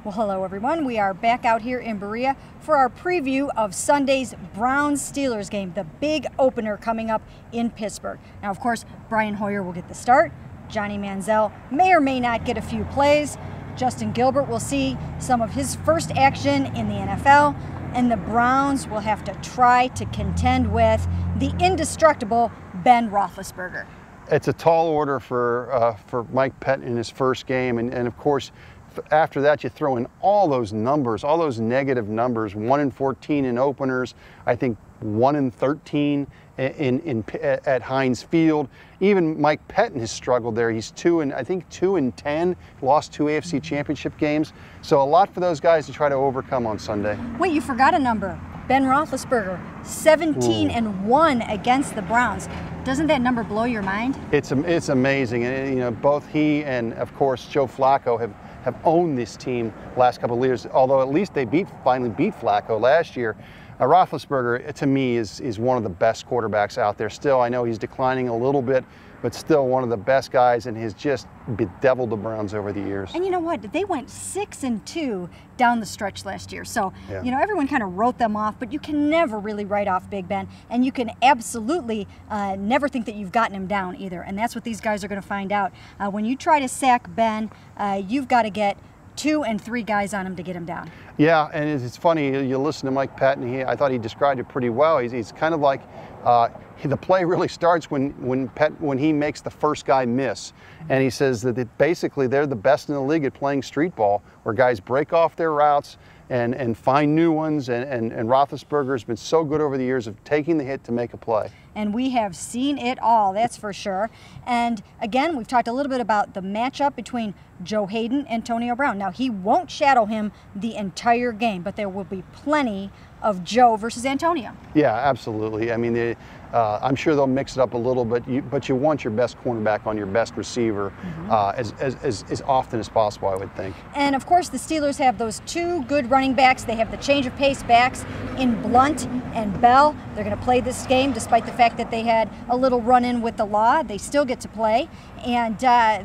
Well, hello everyone. We are back out here in Berea for our preview of Sunday's Browns-Steelers game, the big opener coming up in Pittsburgh. Now, of course, Brian Hoyer will get the start. Johnny Manziel may or may not get a few plays. Justin Gilbert will see some of his first action in the NFL, and the Browns will have to try to contend with the indestructible Ben Roethlisberger. It's a tall order for Mike Pettine in his first game, and of course, after that, you throw in all those numbers, all those negative numbers, 1-14 in openers, I think 1-13 at Heinz Field. Even Mike Pettine has struggled there. He's 2-10, lost 2 AFC Championship games. So a lot for those guys to try to overcome on Sunday. Wait, you forgot a number. Ben Roethlisberger, 17-1 against the Browns. Doesn't that number blow your mind? It's amazing. And, you know, both he and, of course, Joe Flacco have owned this team last couple of years, although at least they finally beat Flacco last year. Roethlisberger, to me, is one of the best quarterbacks out there. Still, I know he's declining a little bit, but still one of the best guys, and has just bedeviled the Browns over the years. And you know what? They went 6-2 down the stretch last year. So, yeah, you know, everyone kind of wrote them off, but you can never really write off Big Ben, and you can absolutely never think that you've gotten him down either. And that's what these guys are going to find out. When you try to sack Ben, you've got to get 2 and 3 guys on him to get him down. Yeah, and it's funny, you listen to Mike Pettine, I thought he described it pretty well. He's kind of like, the play really starts when he makes the first guy miss. And he says that basically they're the best in the league at playing street ball, where guys break off their routes and find new ones, and Roethlisberger has been so good over the years of taking the hit to make a play. And we have seen it all, that's for sure. And again, we've talked a little bit about the matchup between Joe Hayden and Antonio Brown. Now, he won't shadow him the entire game, but there will be plenty of Joe versus Antonio. Yeah, absolutely. I mean, I'm sure they'll mix it up a little bit, but you want your best cornerback on your best receiver as often as possible, I would think. And of course, the Steelers have those 2 good running backs. They have the change of pace backs in Blunt and Bell. They're going to play this game despite the fact that they had a little run-in with the law. They still get to play, and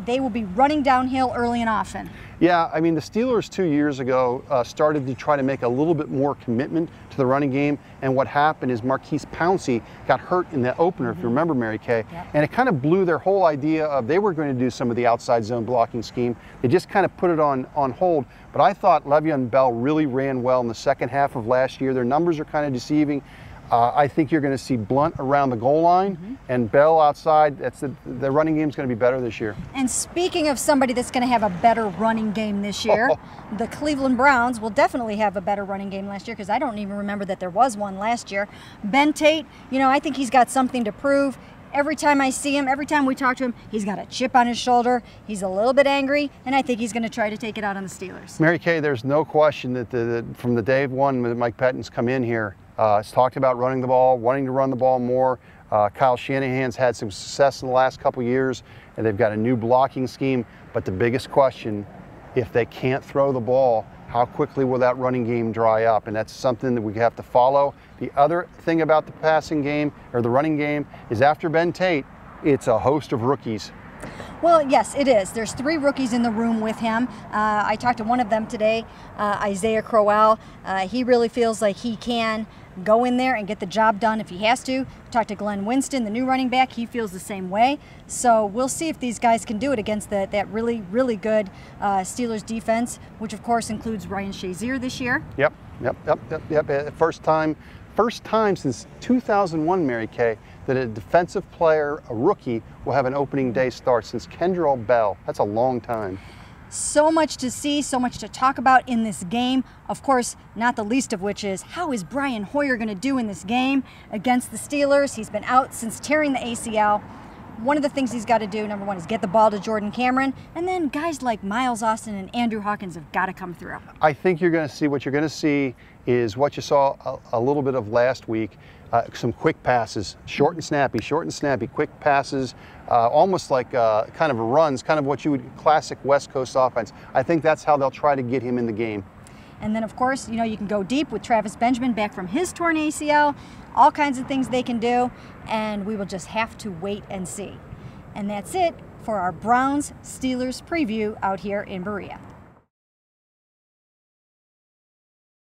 they will be running downhill early and often. Yeah, I mean, the Steelers 2 years ago started to try to make a little bit more commitment to the running game, and what happened is Marquise Pouncey got hurt in the opener, if you remember, Mary Kay, and it kind of blew their whole idea of they were going to do some of the outside zone blocking scheme. They just kind of put it on hold, but I thought Le'Veon Bell really ran well in the second half of last year. Their numbers are kind of deceiving. I think you're going to see Blunt around the goal line and Bell outside. The running game is going to be better this year. And speaking of somebody that's going to have a better running game this year, the Cleveland Browns will definitely have a better running game last year, because I don't even remember that there was one last year. Ben Tate, you know, I think he's got something to prove. Every time I see him, every time we talk to him, he's got a chip on his shoulder. He's a little bit angry, and I think he's going to try to take it out on the Steelers. Mary Kay, there's no question that from the day one that Mike Pettine's come in here, he's talked about running the ball, wanting to run the ball more. Kyle Shanahan's had some success in the last couple years, and they've got a new blocking scheme. But the biggest question, if they can't throw the ball, how quickly will that running game dry up? And that's something that we have to follow. The other thing about the passing game, or the running game, is after Ben Tate, it's a host of rookies. Well, yes, it is. There's 3 rookies in the room with him. I talked to one of them today, Isaiah Crowell. He really feels like he can go in there and get the job done if he has to. Talked to Glenn Winston, the new running back. He feels the same way. So we'll see if these guys can do it against that really, really good Steelers defense, which of course includes Ryan Shazier this year. Yep. First time since 2001, Mary Kay, that a defensive player, a rookie, will have an opening day start since Kendrell Bell. That's a long time. So much to see, so much to talk about in this game. Of course, not the least of which is, how is Brian Hoyer going to do in this game against the Steelers? He's been out since tearing the ACL. One of the things he's got to do, number one, is get the ball to Jordan Cameron, and then guys like Miles Austin and Andrew Hawkins have got to come through. I think you're going to see, what you're going to see is what you saw a little bit of last week, some quick passes, short and snappy, quick passes, almost like kind of runs, kind of what you would classic West Coast offense. I think that's how they'll try to get him in the game. And then, of course, you know, you can go deep with Travis Benjamin back from his torn ACL, all kinds of things they can do, and we will just have to wait and see. And that's it for our Browns-Steelers preview out here in Berea.